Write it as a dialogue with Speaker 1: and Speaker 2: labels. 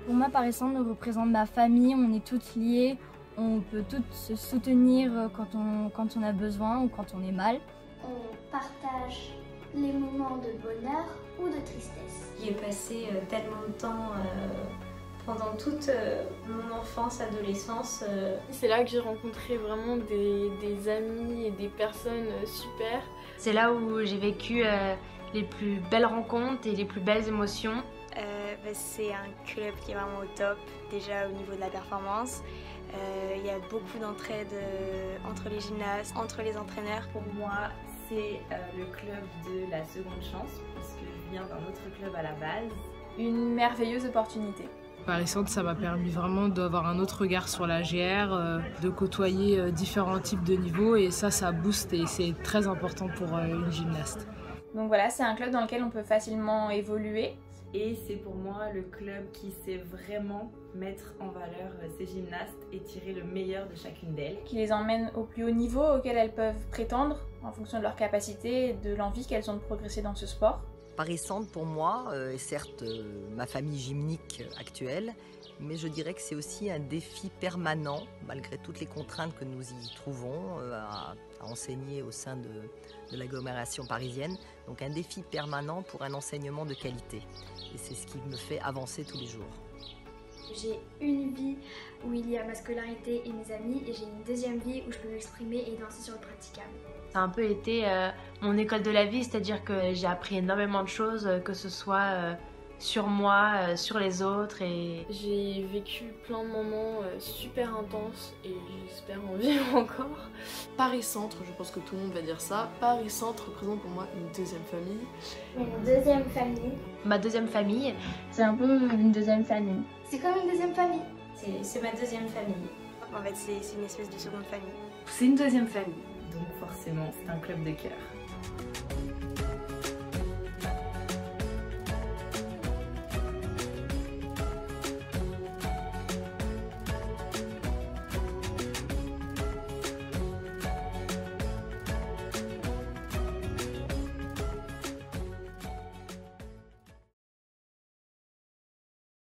Speaker 1: Pour moi, Paris Centre représente ma famille, on est toutes liées, on peut toutes se soutenir quand on a besoin ou quand on est mal.
Speaker 2: On partage les moments de bonheur ou de tristesse.
Speaker 3: J'y ai passé tellement de temps pendant toute mon enfance, adolescence.
Speaker 4: C'est là que j'ai rencontré vraiment des amis et des personnes super.
Speaker 5: C'est là où j'ai vécu les plus belles rencontres et les plus belles émotions.
Speaker 6: C'est un club qui est vraiment au top, déjà au niveau de la performance. Il y a beaucoup d'entraide entre les gymnastes, entre les entraîneurs.
Speaker 7: Pour moi, c'est le club de la seconde chance, puisque je viens d'un autre club à la base.
Speaker 4: Une merveilleuse opportunité.
Speaker 8: Paris Centre, ça m'a permis vraiment d'avoir un autre regard sur la GR, de côtoyer différents types de niveaux et ça booste et c'est très important pour une gymnaste.
Speaker 4: Donc voilà, c'est un club dans lequel on peut facilement évoluer.
Speaker 7: Et c'est pour moi le club qui sait vraiment mettre en valeur ces gymnastes et tirer le meilleur de chacune d'elles.
Speaker 4: Qui les emmène au plus haut niveau auquel elles peuvent prétendre en fonction de leurs capacités et de l'envie qu'elles ont de progresser dans ce sport.
Speaker 9: Paris Centre pour moi est certes ma famille gymnique actuelle, mais je dirais que c'est aussi un défi permanent, malgré toutes les contraintes que nous y trouvons à enseigner au sein de l'agglomération parisienne. Donc un défi permanent pour un enseignement de qualité. Et c'est ce qui me fait avancer tous les jours.
Speaker 2: J'ai une vie où il y a ma scolarité et mes amis, et j'ai une deuxième vie où je peux m'exprimer et danser sur le praticable.
Speaker 5: Ça a un peu été mon école de la vie, c'est-à-dire que j'ai appris énormément de choses, que ce soit sur moi, sur les autres.
Speaker 4: J'ai vécu plein de moments super intenses et j'espère en vivre encore.
Speaker 10: Paris Centre, je pense que tout le monde va dire ça. Paris Centre représente pour moi une deuxième famille.
Speaker 2: Une deuxième famille.
Speaker 5: Ma deuxième famille,
Speaker 1: C'est un peu une deuxième famille.
Speaker 2: C'est comme une deuxième famille.
Speaker 3: C'est ma deuxième famille.
Speaker 6: En fait, c'est une espèce de seconde famille.
Speaker 10: C'est une deuxième famille.
Speaker 7: Donc forcément, c'est un club de cœur.